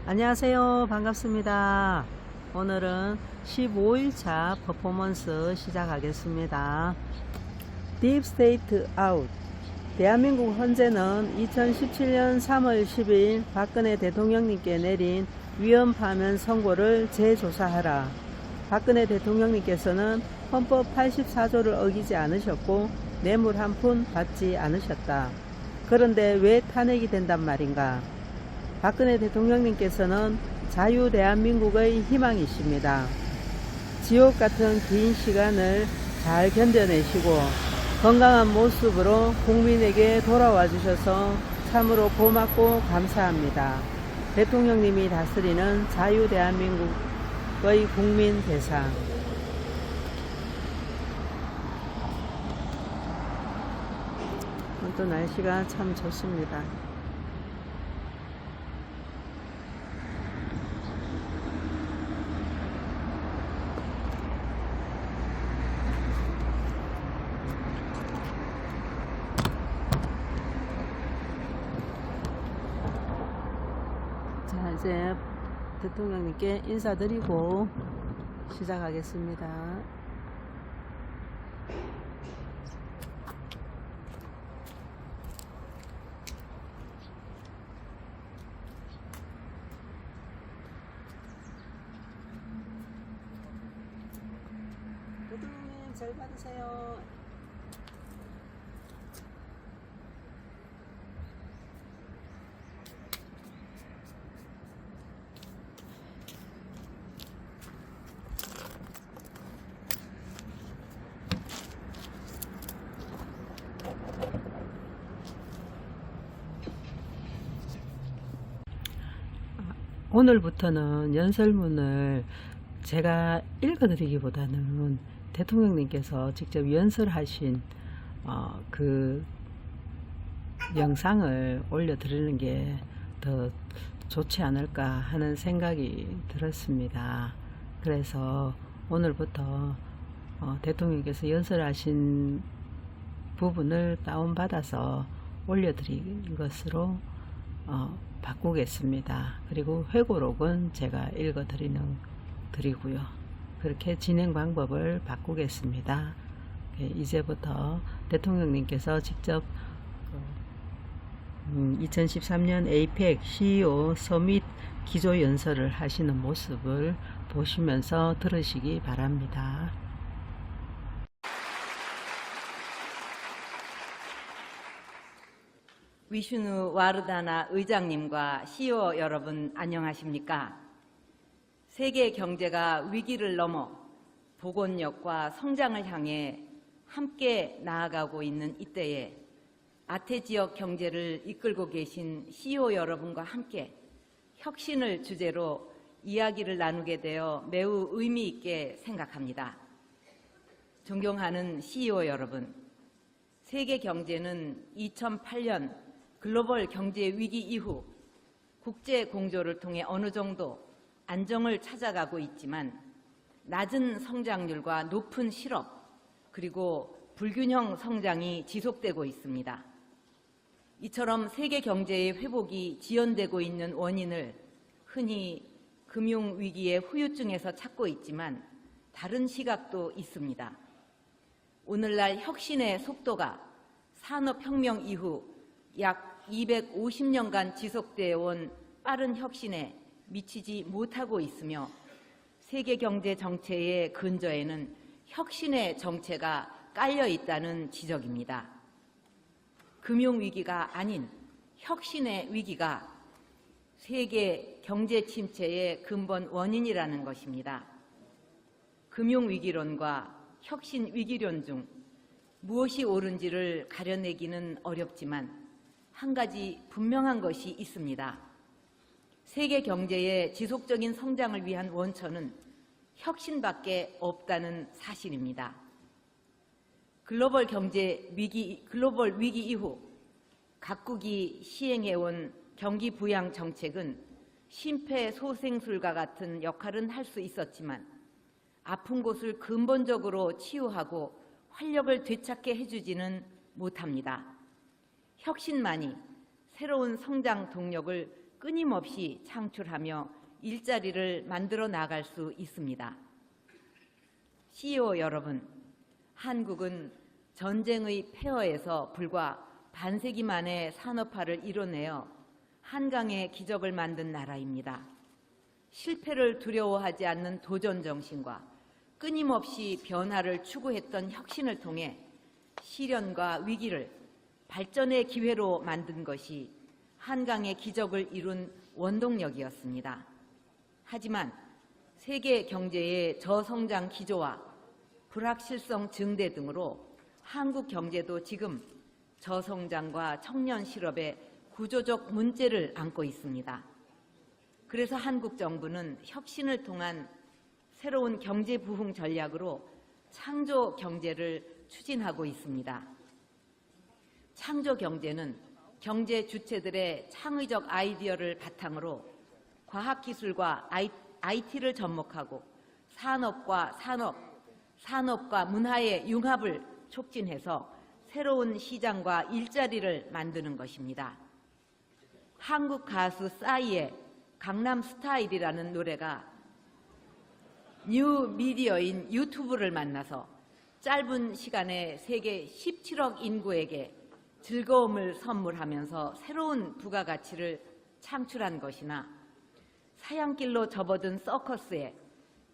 안녕하세요. 반갑습니다. 오늘은 15일차 퍼포먼스 시작하겠습니다. Deep State Out. 대한민국 헌재는 2017년 3월 10일 박근혜 대통령님께 내린 위헌 파면 선고를 재조사하라. 박근혜 대통령님께서는 헌법 84조를 어기지 않으셨고 뇌물 한 푼 받지 않으셨다. 그런데 왜 탄핵이 된단 말인가? 박근혜 대통령님께서는 자유 대한민국의 희망이십니다. 지옥 같은 긴 시간을 잘 견뎌내시고 건강한 모습으로 국민에게 돌아와 주셔서 참으로 고맙고 감사합니다. 대통령님이 다스리는 자유 대한민국의 국민 대상. 또 날씨가 참 좋습니다. 자, 이제 대통령님께 인사드리고 시작하겠습니다. 대통령님 잘 받으세요. 오늘부터는 연설문을 제가 읽어드리기보다는 대통령님께서 직접 연설하신 그 영상을 올려드리는 게 더 좋지 않을까 하는 생각이 들었습니다. 그래서 오늘부터 대통령께서 연설하신 부분을 다운받아서 올려드린 것으로 바꾸겠습니다. 그리고 회고록은 제가 드리고요. 그렇게 진행 방법을 바꾸겠습니다. 이제부터 대통령님께서 직접 2013년 APEC CEO 서밋 기조연설을 하시는 모습을 보시면서 들으시기 바랍니다. 위슈누 와르다나 의장님과 CEO 여러분 안녕하십니까? 세계 경제가 위기를 넘어 복원력과 성장을 향해 함께 나아가고 있는 이때에 아태 지역 경제를 이끌고 계신 CEO 여러분과 함께 혁신을 주제로 이야기를 나누게 되어 매우 의미 있게 생각합니다. 존경하는 CEO 여러분, 세계 경제는 2008년 글로벌 경제 위기 이후 국제 공조를 통해 어느 정도 안정을 찾아가고 있지만 낮은 성장률과 높은 실업 그리고 불균형 성장이 지속되고 있습니다. 이처럼 세계 경제의 회복이 지연되고 있는 원인을 흔히 금융위기의 후유증에서 찾고 있지만 다른 시각도 있습니다. 오늘날 혁신의 속도가 산업혁명 이후 약 250년간 지속되어 온 빠른 혁신에 미치지 못하고 있으며 세계 경제 정체의 근저에는 혁신의 정체가 깔려 있다는 지적입니다. 금융위기가 아닌 혁신의 위기가 세계 경제 침체의 근본 원인이라는 것입니다. 금융위기론과 혁신위기론 중 무엇이 옳은지를 가려내기는 어렵지만 한 가지 분명한 것이 있습니다. 세계 경제의 지속적인 성장을 위한 원천은 혁신밖에 없다는 사실입니다. 글로벌 위기 이후 각국이 시행해온 경기 부양 정책은 심폐소생술과 같은 역할은 할 수 있었지만 아픈 곳을 근본적으로 치유하고 활력을 되찾게 해주지는 못합니다. 혁신만이 새로운 성장 동력을 끊임없이 창출하며 일자리를 만들어 나갈 수 있습니다. CEO 여러분, 한국은 전쟁의 폐허에서 불과 반세기 만에 산업화를 이뤄내어 한강의 기적을 만든 나라입니다. 실패를 두려워하지 않는 도전 정신과 끊임없이 변화를 추구했던 혁신을 통해 시련과 위기를 발전의 기회로 만든 것이 한강의 기적을 이룬 원동력이었습니다. 하지만 세계 경제의 저성장 기조와 불확실성 증대 등으로 한국 경제도 지금 저성장과 청년 실업의 구조적 문제를 안고 있습니다. 그래서 한국 정부는 혁신을 통한 새로운 경제 부흥 전략으로 창조 경제를 추진하고 있습니다. 창조 경제는 경제 주체들의 창의적 아이디어를 바탕으로 과학기술과 IT를 접목하고 산업과 문화의 융합을 촉진해서 새로운 시장과 일자리를 만드는 것입니다. 한국 가수 싸이의 강남 스타일이라는 노래가 뉴 미디어인 유튜브를 만나서 짧은 시간에 세계 17억 인구에게 즐거움을 선물하면서 새로운 부가가치를 창출한 것이나 사양길로 접어든 서커스에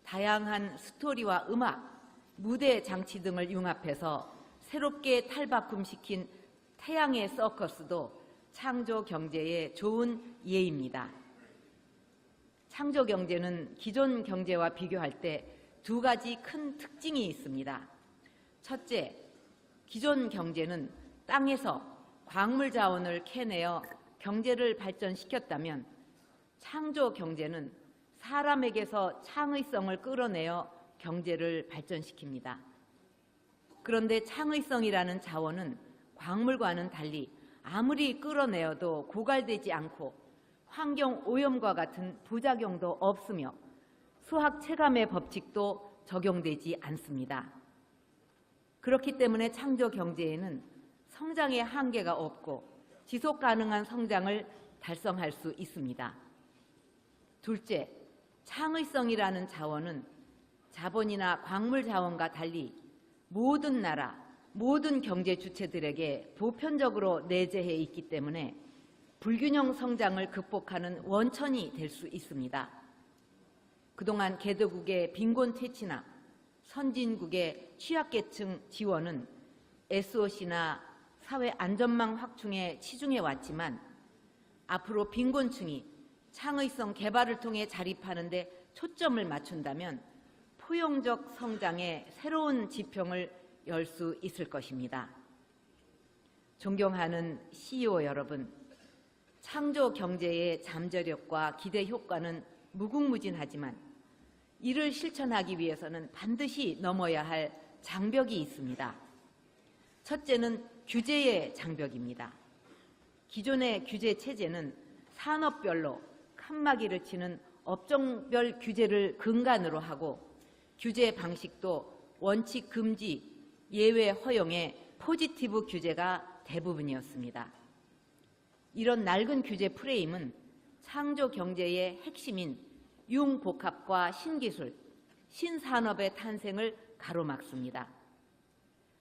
다양한 스토리와 음악, 무대 장치 등을 융합해서 새롭게 탈바꿈시킨 태양의 서커스도 창조 경제의 좋은 예입니다. 창조 경제는 기존 경제와 비교할 때 두 가지 큰 특징이 있습니다. 첫째, 기존 경제는 땅에서 광물 자원을 캐내어 경제를 발전시켰다면 창조 경제는 사람에게서 창의성을 끌어내어 경제를 발전시킵니다. 그런데 창의성이라는 자원은 광물과는 달리 아무리 끌어내어도 고갈되지 않고 환경 오염과 같은 부작용도 없으며 수학 체감의 법칙도 적용되지 않습니다. 그렇기 때문에 창조 경제에는 성장의 한계가 없고 지속 가능한 성장을 달성할 수 있습니다. 둘째, 창의성이라는 자원은 자본이나 광물 자원과 달리 모든 나라, 모든 경제 주체들에게 보편적으로 내재해 있기 때문에 불균형 성장을 극복하는 원천이 될 수 있습니다. 그동안 개도국의 빈곤 퇴치나 선진국의 취약계층 지원은 SOC나 사회 안전망 확충에 치중해 왔지만 앞으로 빈곤층이 창의성 개발을 통해 자립하는 데 초점을 맞춘다면 포용적 성장의 새로운 지평을 열 수 있을 것입니다. 존경하는 CEO 여러분, 창조 경제의 잠재력과 기대 효과는 무궁무진하지만 이를 실천하기 위해서는 반드시 넘어야 할 장벽이 있습니다. 첫째는 규제의 장벽입니다. 기존의 규제 체제는 산업별로 칸막이를 치는 업종별 규제를 근간으로 하고 규제 방식도 원칙 금지, 예외 허용의 포지티브 규제가 대부분이었습니다. 이런 낡은 규제 프레임은 창조 경제의 핵심인 융복합과 신기술, 신산업의 탄생을 가로막습니다.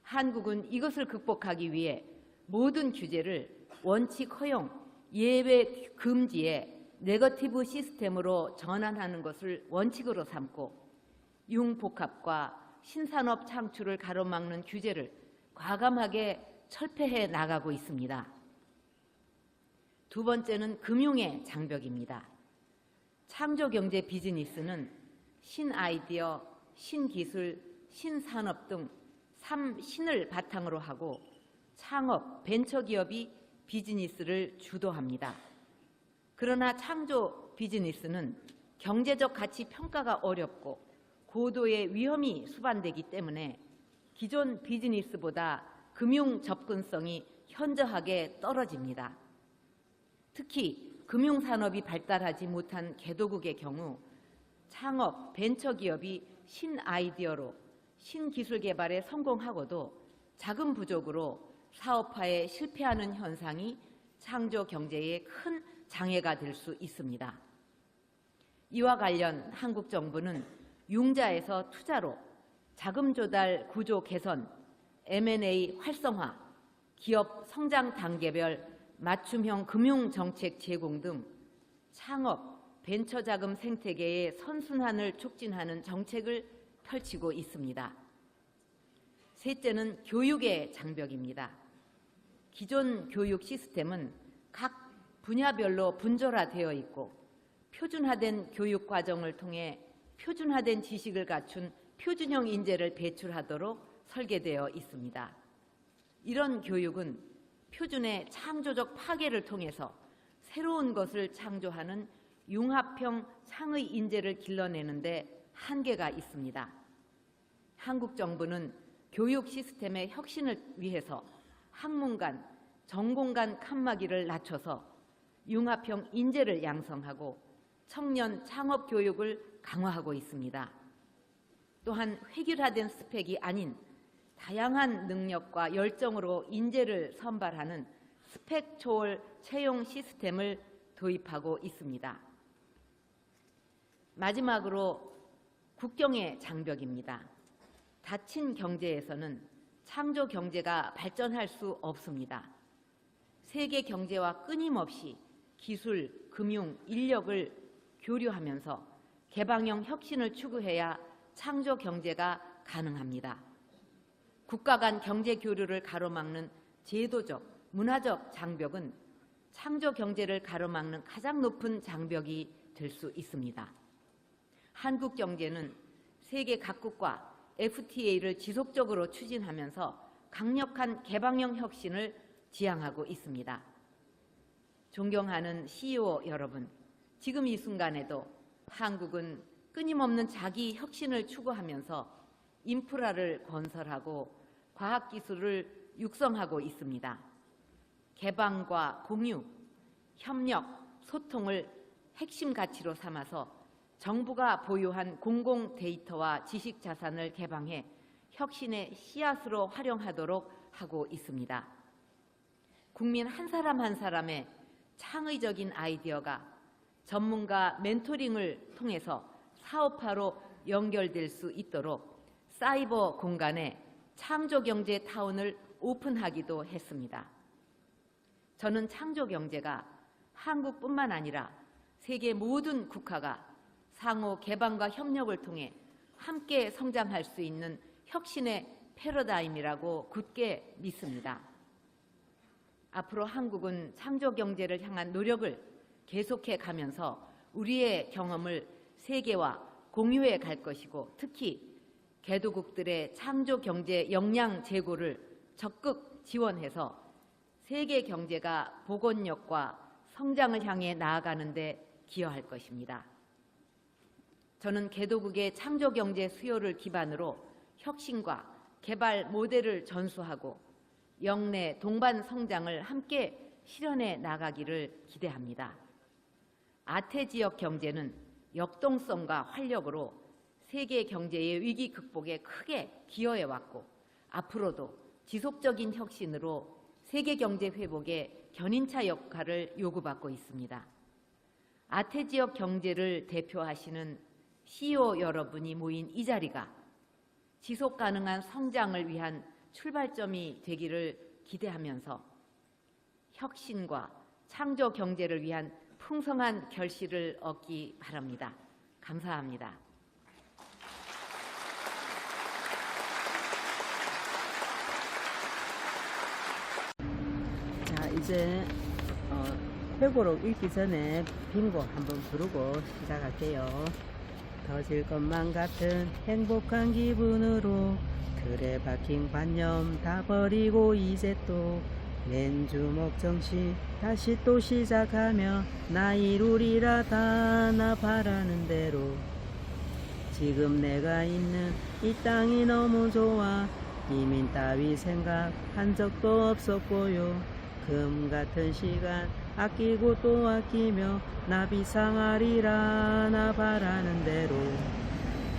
한국은 이것을 극복하기 위해 모든 규제를 원칙 허용, 예외 금지의 네거티브 시스템으로 전환하는 것을 원칙으로 삼고 융복합과 신산업 창출을 가로막는 규제를 과감하게 철폐해 나가고 있습니다. 두 번째는 금융의 장벽입니다. 창조경제 비즈니스는 신아이디어, 신기술, 신산업 등 3신을 바탕으로 하고 창업, 벤처기업이 비즈니스를 주도합니다. 그러나 창조 비즈니스는 경제적 가치 평가가 어렵고 고도의 위험이 수반되기 때문에 기존 비즈니스보다 금융 접근성이 현저하게 떨어집니다. 특히 금융산업이 발달하지 못한 개도국의 경우 창업, 벤처기업이 신아이디어로 신기술 개발에 성공하고도 자금 부족으로 사업화에 실패하는 현상이 창조 경제의 큰 장애가 될 수 있습니다. 이와 관련 한국 정부는 융자에서 투자로 자금 조달 구조 개선, M&A 활성화, 기업 성장 단계별 맞춤형 금융 정책 제공 등 창업, 벤처 자금 생태계의 선순환을 촉진하는 정책을 펼치고 있습니다. 셋째는 교육의 장벽입니다. 기존 교육 시스템은 각 분야별로 분절화되어 있고 표준화된 교육 과정을 통해 표준화된 지식을 갖춘 표준형 인재를 배출하도록 설계되어 있습니다. 이런 교육은 표준의 창조적 파괴를 통해서 새로운 것을 창조하는 융합형 창의 인재를 길러내는 데 한계가 있습니다. 한국 정부는 교육 시스템의 혁신을 위해서 학문 간, 전공 간 칸막이를 낮춰서 융합형 인재를 양성하고 청년 창업 교육을 강화하고 있습니다. 또한 획일화된 스펙이 아닌 다양한 능력과 열정으로 인재를 선발하는 스펙 초월 채용 시스템을 도입하고 있습니다. 마지막으로 국경의 장벽입니다. 닫힌 경제에서는 창조 경제가 발전할 수 없습니다. 세계 경제와 끊임없이 기술, 금융, 인력을 교류하면서 개방형 혁신을 추구해야 창조 경제가 가능합니다. 국가 간 경제 교류를 가로막는 제도적, 문화적 장벽은 창조 경제를 가로막는 가장 높은 장벽이 될 수 있습니다. 한국 경제는 세계 각국과 FTA를 지속적으로 추진하면서 강력한 개방형 혁신을 지향하고 있습니다. 존경하는 CEO 여러분, 지금 이 순간에도 한국은 끊임없는 자기 혁신을 추구하면서 인프라를 건설하고 과학기술을 육성하고 있습니다. 개방과 공유, 협력, 소통을 핵심 가치로 삼아서 정부가 보유한 공공 데이터와 지식 자산을 개방해 혁신의 씨앗으로 활용하도록 하고 있습니다. 국민 한 사람 한 사람의 창의적인 아이디어가 전문가 멘토링을 통해서 사업화로 연결될 수 있도록 사이버 공간에 창조경제 타운을 오픈하기도 했습니다. 저는 창조경제가 한국뿐만 아니라 세계 모든 국가가 상호 개방과 협력을 통해 함께 성장할 수 있는 혁신의 패러다임이라고 굳게 믿습니다. 앞으로 한국은 창조경제를 향한 노력을 계속해 가면서 우리의 경험을 세계와 공유해 갈 것이고, 특히 개도국들의 창조경제 역량 제고를 적극 지원해서 세계 경제가 복원력과 성장을 향해 나아가는 데 기여할 것입니다. 저는 개도국의 창조경제 수요를 기반으로 혁신과 개발 모델을 전수하고 영내 동반 성장을 함께 실현해 나가기를 기대합니다. 아태지역 경제는 역동성과 활력으로 세계 경제의 위기 극복에 크게 기여해 왔고, 앞으로도 지속적인 혁신으로 세계 경제 회복에 견인차 역할을 요구받고 있습니다. 아태지역 경제를 대표하시는 CEO 여러분이 모인 이 자리가 지속 가능한 성장을 위한 출발점이 되기를 기대하면서 혁신과 창조 경제를 위한 풍성한 결실을 얻기 바랍니다. 감사합니다. 자, 이제 회고록 읽기 전에 빙고 한번 부르고 시작할게요. 터질 것만 같은 행복한 기분으로 틀에 박힌 관념 다 버리고 이제 또 맨주먹 정신 다시 또 시작하며 나 이루리라 다 나 바라는 대로. 지금 내가 있는 이 땅이 너무 좋아 이민 따위 생각한 적도 없었고요. 금 같은 시간 아끼고 또 아끼며 나 비상하리라 나 바라는 대로.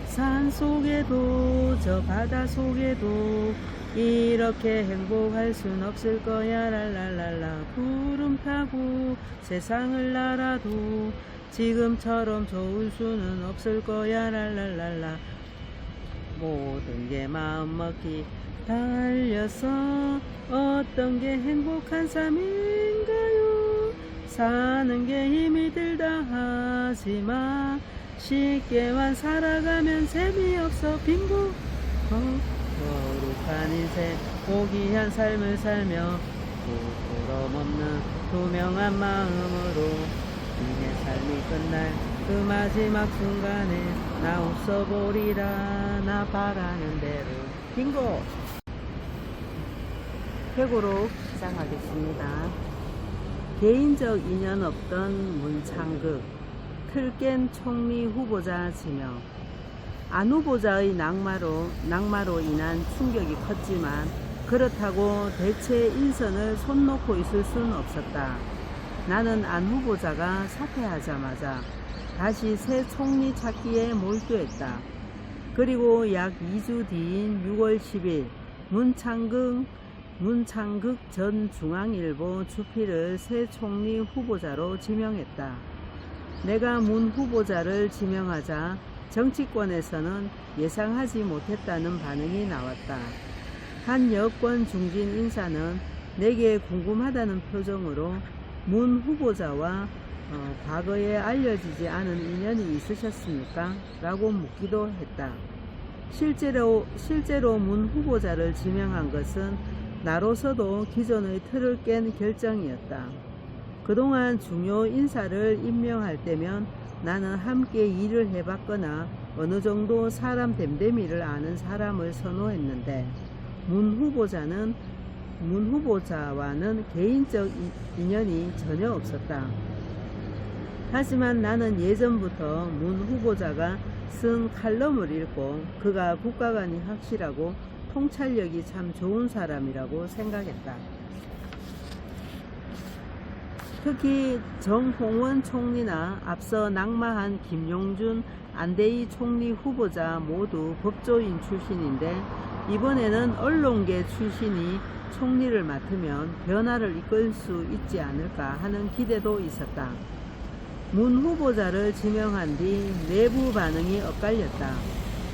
산 속에도 저 바다 속에도 이렇게 행복할 순 없을 거야 랄랄랄라. 구름 타고 세상을 날아도 지금처럼 좋을 수는 없을 거야 랄랄랄라. 모든 게 마음먹기 달려서 어떤 게 행복한 삶인가요? 사는 게 힘이 들다 하지마. 쉽게만 살아가면 재미없어 빙고. 거룩한 인생 고귀한 삶을 살며 부끄럼 없는 투명한 마음으로 이내 삶이 끝날 그 마지막 순간에 나 웃어보리라. 나 바라는 대로 빙고. 회고록 시작하겠습니다. 개인적 인연 없던 문창극 틀깬 총리 후보자 지명. 안 후보자의 낙마로 인한 충격이 컸지만 그렇다고 대체 인선을 손 놓고 있을 수는 없었다. 나는 안 후보자가 사퇴하자마자 다시 새 총리 찾기에 몰두했다. 그리고 약 2주 뒤인 6월 10일 문창극 전 중앙일보 주필을 새 총리 후보자로 지명했다. 내가 문 후보자를 지명하자 정치권에서는 예상하지 못했다는 반응이 나왔다. 한 여권 중진 인사는 내게 궁금하다는 표정으로 문 후보자와 과거에 알려지지 않은 인연이 있으셨습니까? 라고 묻기도 했다. 실제로 문 후보자를 지명한 것은 나로서도 기존의 틀을 깬 결정이었다. 그동안 중요 인사를 임명할 때면 나는 함께 일을 해봤거나 어느 정도 사람 됨됨이를 아는 사람을 선호했는데 문 후보자와는 개인적 인연이 전혀 없었다. 하지만 나는 예전부터 문 후보자가 쓴 칼럼을 읽고 그가 국가관이 확실하고 통찰력이 참 좋은 사람이라고 생각했다. 특히 정홍원 총리나 앞서 낙마한 김용준, 안대희 총리 후보자 모두 법조인 출신인데 이번에는 언론계 출신이 총리를 맡으면 변화를 이끌 수 있지 않을까 하는 기대도 있었다. 문 후보자를 지명한 뒤 내부 반응이 엇갈렸다.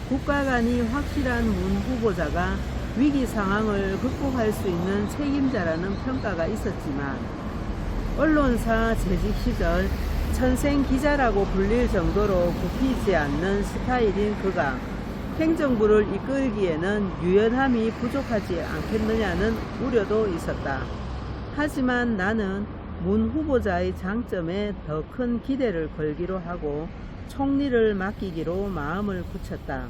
국가관이 확실한 문 후보자가 위기 상황을 극복할 수 있는 책임자라는 평가가 있었지만 언론사 재직 시절 천생 기자라고 불릴 정도로 굽히지 않는 스타일인 그가 행정부를 이끌기에는 유연함이 부족하지 않겠느냐는 우려도 있었다. 하지만 나는 문 후보자의 장점에 더 큰 기대를 걸기로 하고 총리를 맡기기로 마음을 굳혔다.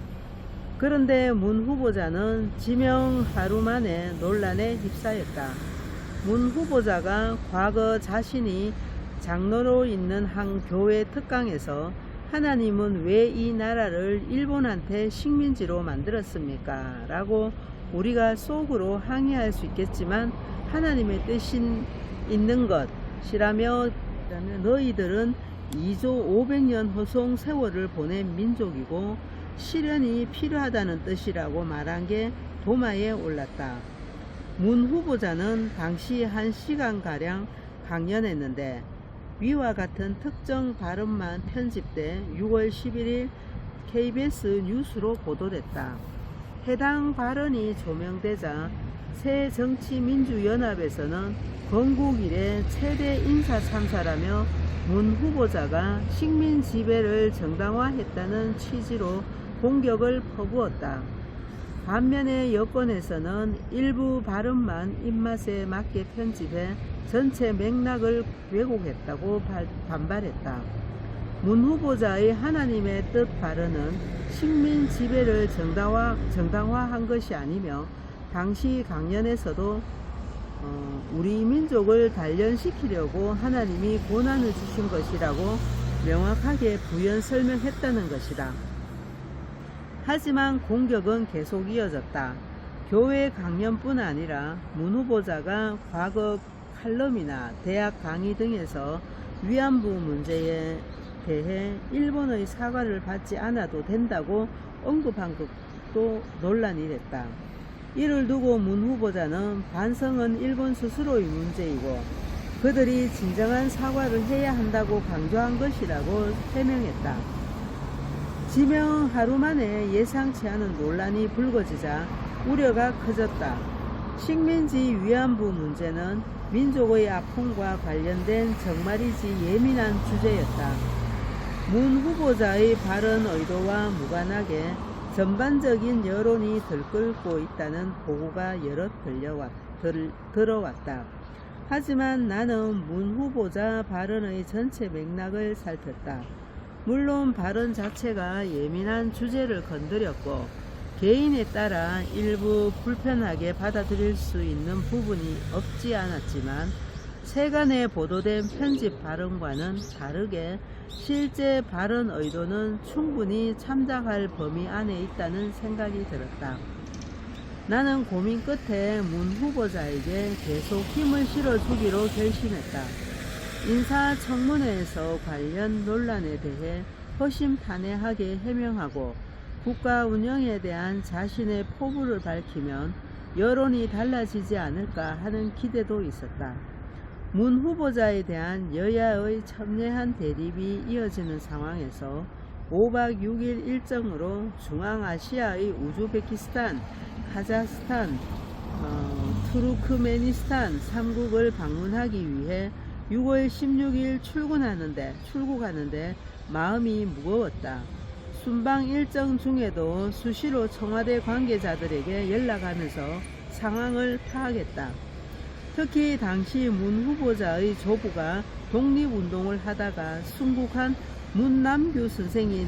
그런데 문 후보자는 지명 하루 만에 논란에 휩싸였다. 문 후보자가 과거 자신이 장로로 있는 한 교회 특강에서 하나님은 왜 이 나라를 일본한테 식민지로 만들었습니까? 라고 우리가 속으로 항의할 수 있겠지만 하나님의 뜻이 있는 것이라며 너희들은 2조 500년 허송 세월을 보낸 민족이고 시련이 필요하다는 뜻이라고 말한 게 도마에 올랐다. 문 후보자는 당시 1시간가량 강연했는데 위와 같은 특정 발언만 편집돼 6월 11일 KBS 뉴스로 보도됐다. 해당 발언이 조명되자 새정치민주연합에서는 건국 이래 최대 인사 참사라며 문 후보자가 식민 지배를 정당화했다는 취지로 공격을 퍼부었다. 반면에 여권에서는 일부 발언만 입맛에 맞게 편집해 전체 맥락을 왜곡했다고 반발했다. 문 후보자의 하나님의 뜻 발언은 식민 지배를 정당화한 것이 아니며 당시 강연에서도 우리 민족을 단련시키려고 하나님이 고난을 주신 것이라고 명확하게 부연 설명했다는 것이다. 하지만 공격은 계속 이어졌다. 교회 강연뿐 아니라 문 후보자가 과거 칼럼이나 대학 강의 등에서 위안부 문제에 대해 일본의 사과를 받지 않아도 된다고 언급한 것도 논란이 됐다. 이를 두고 문 후보자는 반성은 일본 스스로의 문제이고 그들이 진정한 사과를 해야 한다고 강조한 것이라고 해명했다. 지명 하루 만에 예상치 않은 논란이 불거지자 우려가 커졌다. 식민지 위안부 문제는 민족의 아픔과 관련된 정말이지 예민한 주제였다. 문 후보자의 발언 의도와 무관하게 전반적인 여론이 들끓고 있다는 보고가 여럿 들어왔다. 하지만 나는 문 후보자 발언의 전체 맥락을 살폈다. 물론 발언 자체가 예민한 주제를 건드렸고 개인에 따라 일부 불편하게 받아들일 수 있는 부분이 없지 않았지만 세간에 보도된 편집 발언과는 다르게 실제 발언 의도는 충분히 참작할 범위 안에 있다는 생각이 들었다. 나는 고민 끝에 문 후보자에게 계속 힘을 실어주기로 결심했다. 인사청문회에서 관련 논란에 대해 허심탄회하게 해명하고 국가 운영에 대한 자신의 포부를 밝히면 여론이 달라지지 않을까 하는 기대도 있었다. 문 후보자에 대한 여야의 첨예한 대립이 이어지는 상황에서 5박 6일 일정으로 중앙아시아의 우즈베키스탄, 카자흐스탄, 투르크메니스탄 3국을 방문하기 위해 6월 16일 출국하는데 마음이 무거웠다. 순방 일정 중에도 수시로 청와대 관계자들에게 연락하면서 상황을 파악했다. 특히 당시 문 후보자의 조부가 독립운동을 하다가 순국한 문남규 선생이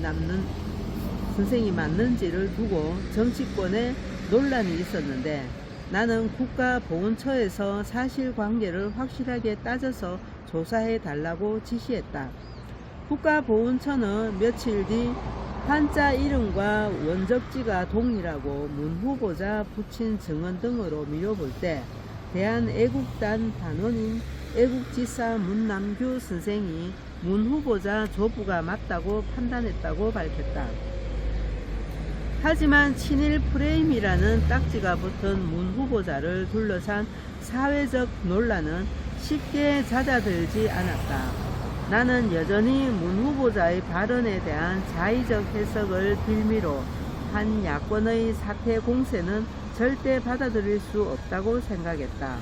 맞는지를 두고 정치권에 논란이 있었는데 나는 국가보훈처에서 사실관계를 확실하게 따져서 조사해 달라고 지시했다. 국가보훈처는 며칠 뒤 한자 이름과 원적지가 동일하고 문 후보자 부친 증언 등으로 미뤄볼 때 대한애국단 단원인 애국지사 문남규 선생이 문 후보자 조부가 맞다고 판단했다고 밝혔다. 하지만 친일 프레임이라는 딱지가 붙은 문 후보자를 둘러싼 사회적 논란은 쉽게 잦아들지 않았다. 나는 여전히 문 후보자의 발언에 대한 자의적 해석을 빌미로 한 야권의 사퇴 공세는 절대 받아들일 수 없다고 생각했다.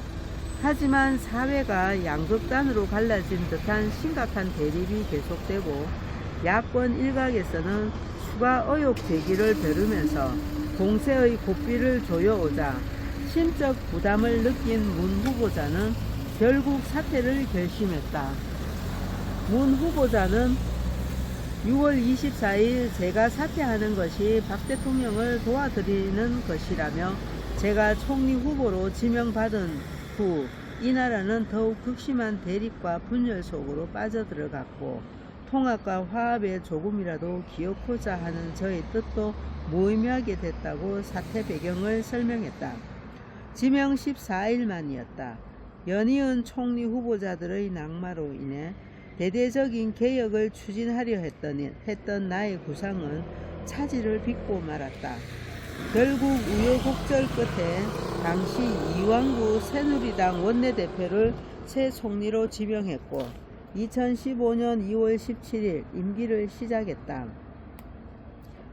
하지만 사회가 양극단으로 갈라진 듯한 심각한 대립이 계속되고 야권 일각에서는 추가 의혹 제기를 벼르면서 공세의 고삐를 조여오자 심적 부담을 느낀 문 후보자는 결국 사퇴를 결심했다. 문 후보자는 6월 24일 제가 사퇴하는 것이 박 대통령을 도와드리는 것이라며 제가 총리 후보로 지명받은 후 이 나라는 더욱 극심한 대립과 분열 속으로 빠져들어갔고 통합과 화합에 조금이라도 기여코자 하는 저의 뜻도 무의미하게 됐다고 사퇴 배경을 설명했다. 지명 14일 만이었다. 연이은 총리 후보자들의 낙마로 인해 대대적인 개혁을 추진하려 했던 나의 구상은 차질을 빚고 말았다. 결국 우여곡절 끝에 당시 이완구 새누리당 원내대표를 새 총리로 지명했고 2015년 2월 17일 임기를 시작했다.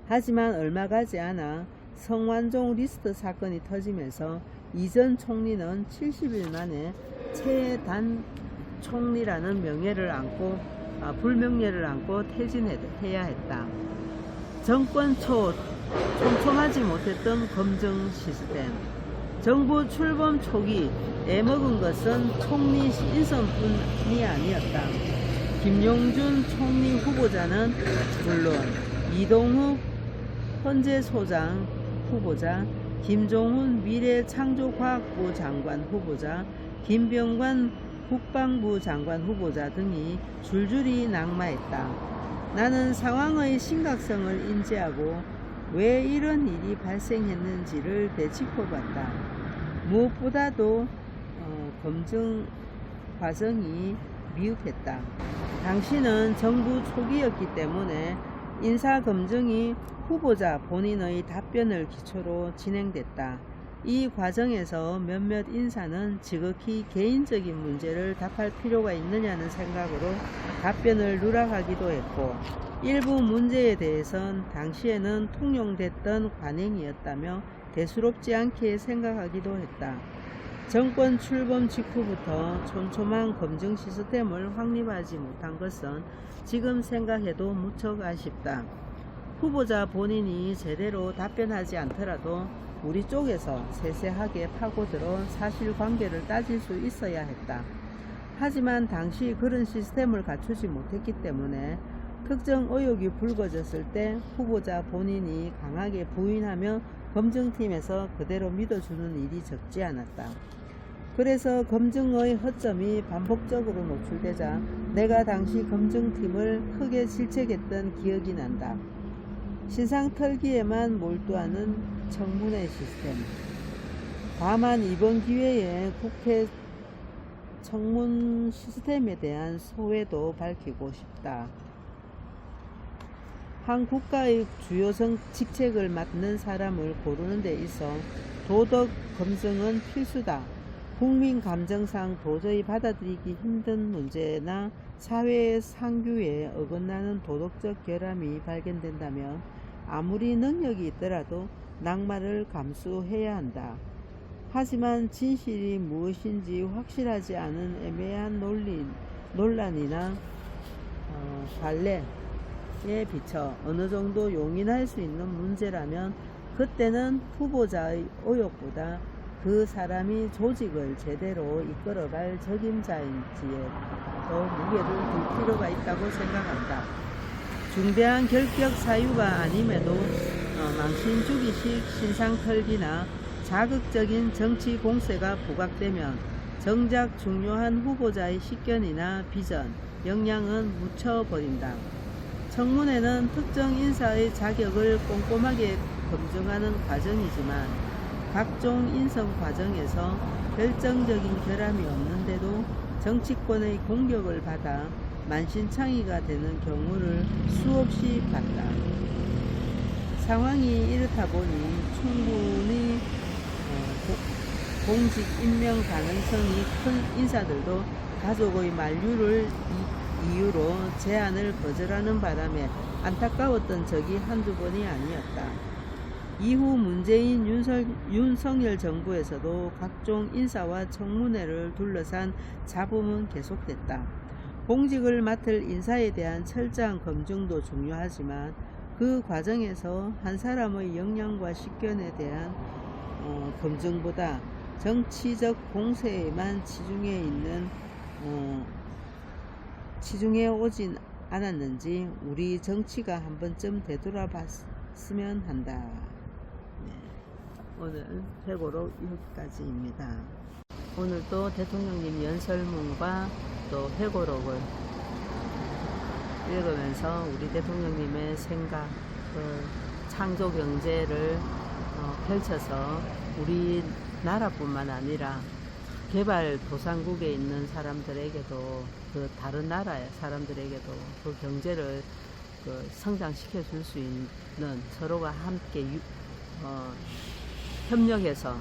하지만 얼마 가지 않아 성완종 리스트 사건이 터지면서 이전 총리는 70일 만에 최단 총리라는 불명예를 안고 퇴진해야 했다. 정권 초 촘촘하지 못했던 검증 시스템, 정부 출범 초기 애먹은 것은 총리 인선뿐이 아니었다. 김용준 총리 후보자는 물론 이동욱 헌재소장 후보자, 김종훈 미래창조과학부 장관 후보자, 김병관 국방부 장관 후보자 등이 줄줄이 낙마했다. 나는 상황의 심각성을 인지하고 왜 이런 일이 발생했는지를 되짚어봤다. 무엇보다도 검증 과정이 미흡했다. 당시는 정부 초기였기 때문에 인사검증이 후보자 본인의 답변을 기초로 진행됐다. 이 과정에서 몇몇 인사는 지극히 개인적인 문제를 답할 필요가 있느냐는 생각으로 답변을 누락하기도 했고, 일부 문제에 대해선 당시에는 통용됐던 관행이었다며 대수롭지 않게 생각하기도 했다. 정권 출범 직후부터 촘촘한 검증 시스템을 확립하지 못한 것은 지금 생각해도 무척 아쉽다. 후보자 본인이 제대로 답변하지 않더라도 우리 쪽에서 세세하게 파고들어 사실관계를 따질 수 있어야 했다. 하지만 당시 그런 시스템을 갖추지 못했기 때문에 특정 의혹이 불거졌을 때 후보자 본인이 강하게 부인하며 검증팀에서 그대로 믿어주는 일이 적지 않았다. 그래서 검증의 허점이 반복적으로 노출되자 내가 당시 검증팀을 크게 질책했던 기억이 난다. 신상털기에만 몰두하는 청문회 시스템. 다만 이번 기회에 국회 청문 시스템에 대한 소회도 밝히고 싶다. 한 국가의 주요 직책을 맡는 사람을 고르는 데 있어 도덕 검증은 필수다. 국민 감정상 도저히 받아들이기 힘든 문제나 사회의 상규에 어긋나는 도덕적 결함이 발견된다면 아무리 능력이 있더라도 낙마를 감수해야 한다. 하지만 진실이 무엇인지 확실하지 않은 애매한 논란이나 관례에 비춰 어느 정도 용인할 수 있는 문제라면 그때는 후보자의 의혹보다 그 사람이 조직을 제대로 이끌어갈 적임자인지에 더 무게를 둘 필요가 있다고 생각한다. 중대한 결격 사유가 아님에도 망신주기식 신상털기나 자극적인 정치 공세가 부각되면 정작 중요한 후보자의 식견이나 비전, 역량은 묻혀버린다. 청문회는 특정 인사의 자격을 꼼꼼하게 검증하는 과정이지만 각종 인선 과정에서 결정적인 결함이 없는데도 정치권의 공격을 받아 만신창이가 되는 경우를 수없이 봤다. 상황이 이렇다 보니 충분히 공직 임명 가능성이 큰 인사들도 가족의 만류를 이유로 제안을 거절하는 바람에 안타까웠던 적이 한두 번이 아니었다. 이후 문재인 윤석열 정부에서도 각종 인사와 청문회를 둘러싼 잡음은 계속됐다. 공직을 맡을 인사에 대한 철저한 검증도 중요하지만 그 과정에서 한 사람의 역량과 식견에 대한 검증보다 정치적 공세에만 치중해 오진 않았는지 우리 정치가 한 번쯤 되돌아봤으면 한다. 오늘 회고록 여기까지입니다. 오늘도 대통령님 연설문과 또 회고록을 읽으면서 우리 대통령님의 생각, 창조 경제를 펼쳐서 우리나라뿐만 아니라 개발도상국에 있는 사람들에게도 그 다른 나라의 사람들에게도 그 경제를 성장시켜 줄 수 있는 서로가 함께 협력해서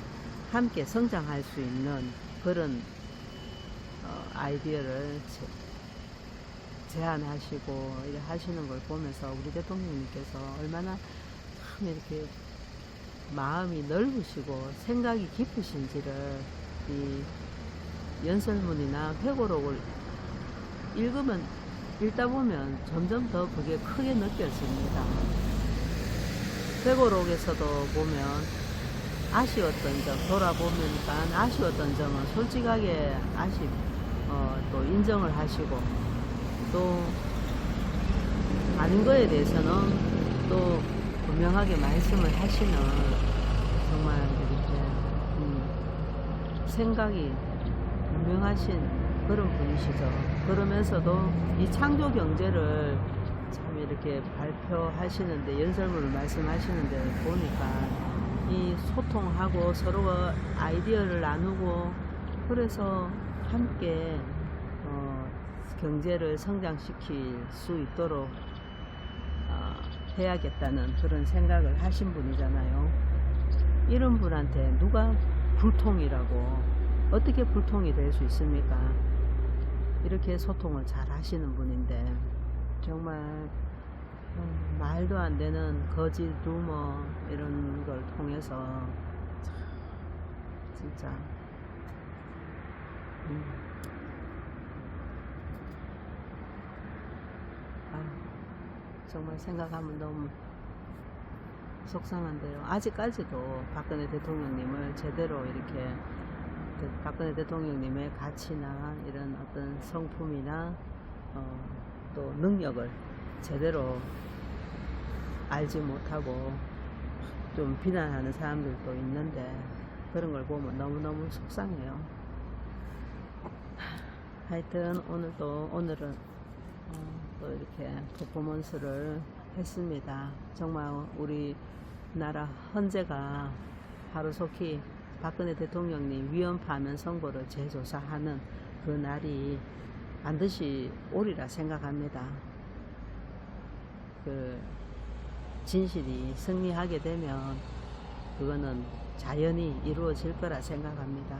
함께 성장할 수 있는 그런 아이디어를 제안하시고 이렇게 하시는 걸 보면서 우리 대통령님께서 얼마나 참 이렇게 마음이 넓으시고 생각이 깊으신지를 이 연설문이나 회고록을 읽다 보면 점점 더 그게 크게 느껴집니다. 회고록에서도 보면 아쉬웠던 점, 돌아보니까 아쉬웠던 점은 솔직하게 또 인정을 하시고, 또 아닌 거에 대해서는 또 분명하게 말씀을 하시는 정말 이렇게 생각이 분명하신 그런 분이시죠. 그러면서도 이 창조 경제를 참 이렇게 발표하시는데, 연설문을 말씀하시는데 보니까 이 소통하고 서로가 아이디어를 나누고 그래서 함께 경제를 성장시킬 수 있도록 해야겠다는 그런 생각을 하신 분이잖아요. 이런 분한테 누가 불통이라고, 어떻게 불통이 될 수 있습니까? 이렇게 소통을 잘 하시는 분인데 정말 말도 안 되는 거짓 루머 이런 걸 통해서 진짜 정말 생각하면 너무 속상한데요. 아직까지도 박근혜 대통령님을 제대로 이렇게 박근혜 대통령님의 가치나 이런 어떤 성품이나 또 능력을 제대로 알지 못하고 좀 비난하는 사람들도 있는데 그런 걸 보면 너무너무 속상해요. 하여튼 오늘은 또 이렇게 퍼포먼스를 했습니다. 정말 우리나라 헌재가 하루속히 박근혜 대통령님 위헌 파면 선고를 재조사하는 그 날이 반드시 오리라 생각합니다. 그 진실이 승리하게 되면 그거는 자연히 이루어질 거라 생각합니다.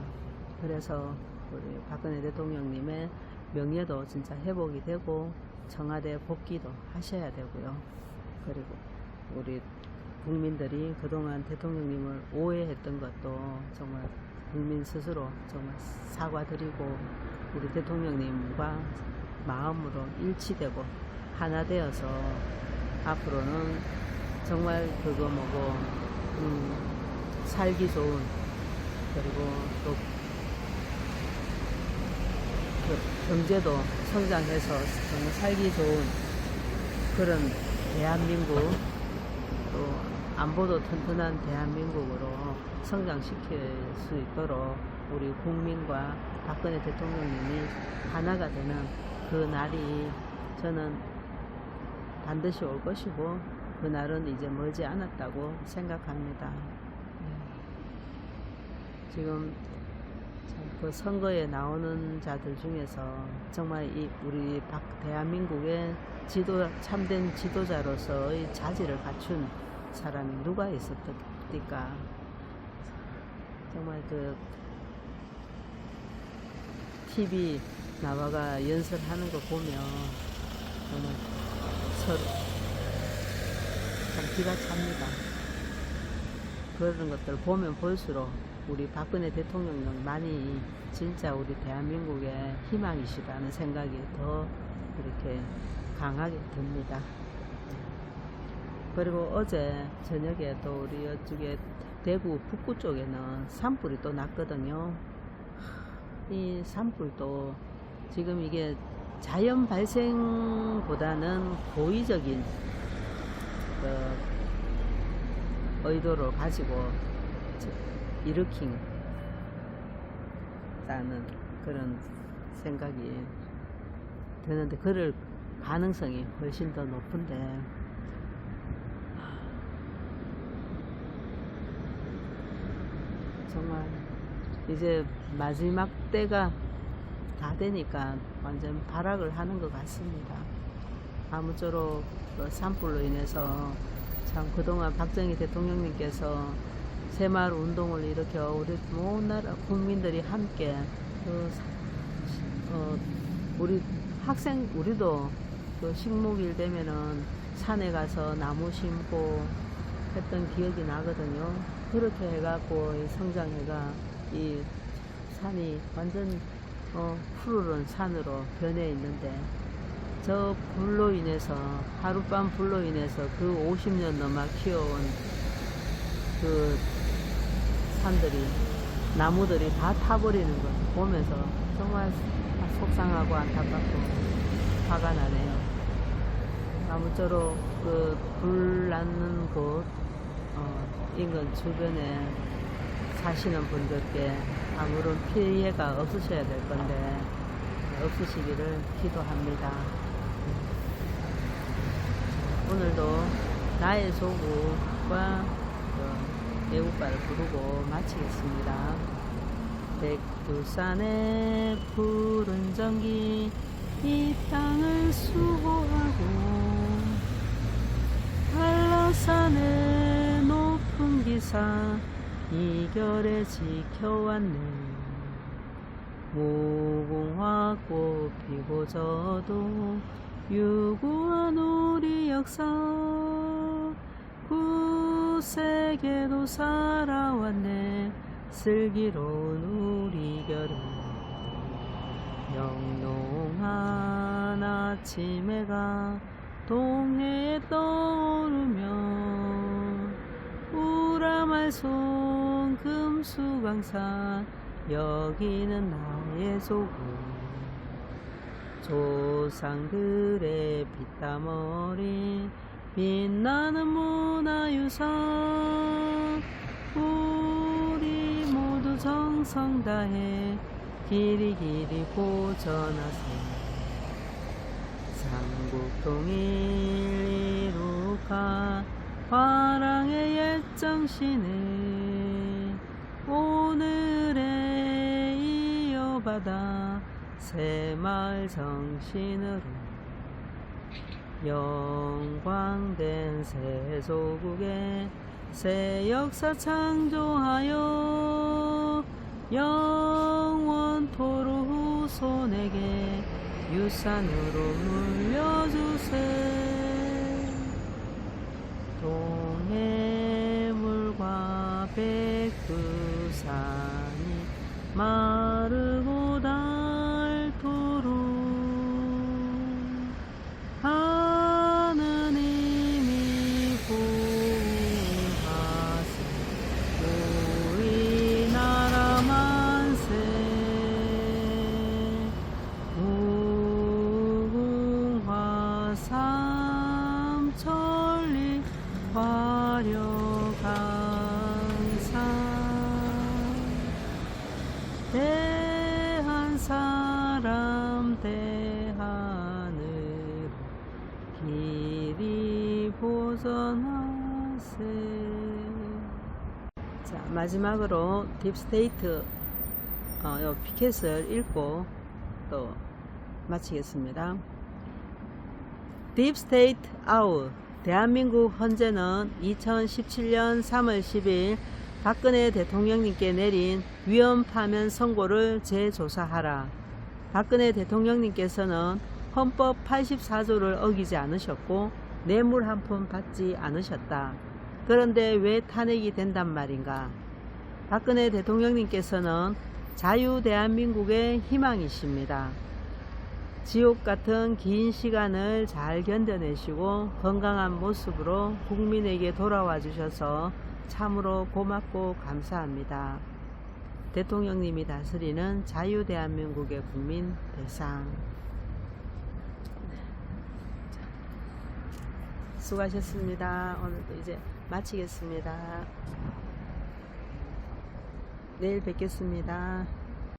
그래서 우리 박근혜 대통령님의 명예도 진짜 회복이 되고 청와대 복귀도 하셔야 되고요. 그리고 우리 국민들이 그동안 대통령님을 오해했던 것도 정말 국민 스스로 정말 사과드리고 우리 대통령님과 마음으로 일치되고 하나 되어서 앞으로는 정말 그거 뭐고 살기 좋은, 그리고 또 경제도 성장해서 정말 살기 좋은 그런 대한민국, 또 안보도 튼튼한 대한민국으로 성장시킬 수 있도록 우리 국민과 박근혜 대통령님이 하나가 되는 그 날이 저는 반드시 올 것이고 그날은 이제 멀지 않았다고 생각합니다. 지금 그 선거에 나오는 자들 중에서 정말 우리 대한민국의 참된 지도자로서의 자질을 갖춘 사람이 누가 있었을까? 정말 그 TV 나와가 연설하는 거 보면 정말 서로 참 기가 찹니다. 그런 것들 보면 볼수록 우리 박근혜 대통령만이 진짜 우리 대한민국의 희망이시라는 생각이 더 이렇게 강하게 듭니다. 그리고 어제 저녁에 또 우리 이쪽에 대구 북구 쪽에는 산불이 또 났거든요. 이 산불도 지금 이게 자연 발생보다는 고의적인 그 의도를 가지고 일으킨 다는 그런 생각이 드는데 그럴 가능성이 훨씬 더 높은데 정말 이제 마지막 때가 다 되니까 완전 발악을 하는 것 같습니다. 아무쪼록 그 산불로 인해서 참 그동안 박정희 대통령님께서 새마을 운동을 일으켜 우리 모든 나라 국민들이 함께 우리 우리도 그 식목일 되면은 산에 가서 나무 심고 했던 기억이 나거든요. 그렇게 해갖고 성장해가 이 산이 완전 푸르른 산으로 변해 있는데 저 불로 인해서 하룻밤 불로 인해서 그 50년 넘어 키워온 그 산들이 나무들이 다 타버리는 걸 보면서 정말 속상하고 안타깝고 화가 나네요. 아무쪼록 그 불 났는 곳 인근 주변에 사시는 분들께 아무런 피해가 없으셔야 될 건데 없으시기를 기도합니다. 오늘도 나의 소국과 애국가를 부르고 마치겠습니다. 백두산의 푸른 전기 이 땅을 수호하고 한라산의 높은 기사 이결에 지켜왔네. 무궁화 꽃 피고 저도 유구한 우리 역사 구세계도 살아왔네. 슬기로운 우리 결은 영롱한 아침 해가 동해에 떠오르며 우라말송 금수강산 여기는 나의 소금. 조상들의 피땀 어린 빛나는 문화유산 우리 모두 정성 다해 길이 길이 보전하세. 삼국통일 이룩한 화랑의 옛 정신을 오늘에 이어받아 새마을 정신으로 영광된 새 조국의 새 역사 창조하여 영원토록 후손에게 유산으로 물려주세. 동해물과 백두산이 마르고 닳도록 하느님이 보호하세. 우리나라 만세. 무궁화 삼천리 화려한 산 대한 사람 대하늘 길이 보전하세. 자, 마지막으로 딥스테이트 요 피켓을 읽고 또 마치겠습니다. 딥스테이트 아웃. 대한민국 헌재는 2017년 3월 10일 박근혜 대통령님께 내린 위헌 파면 선고를 재조사하라. 박근혜 대통령님께서는 헌법 84조를 어기지 않으셨고 뇌물 한 푼 받지 않으셨다. 그런데 왜 탄핵이 된단 말인가? 박근혜 대통령님께서는 자유 대한민국의 희망이십니다. 지옥 같은 긴 시간을 잘 견뎌내시고 건강한 모습으로 국민에게 돌아와 주셔서 참으로 고맙고 감사합니다. 대통령님이 다스리는 자유 대한민국의 국민 대상. 수고하셨습니다. 오늘도 이제 마치겠습니다. 내일 뵙겠습니다.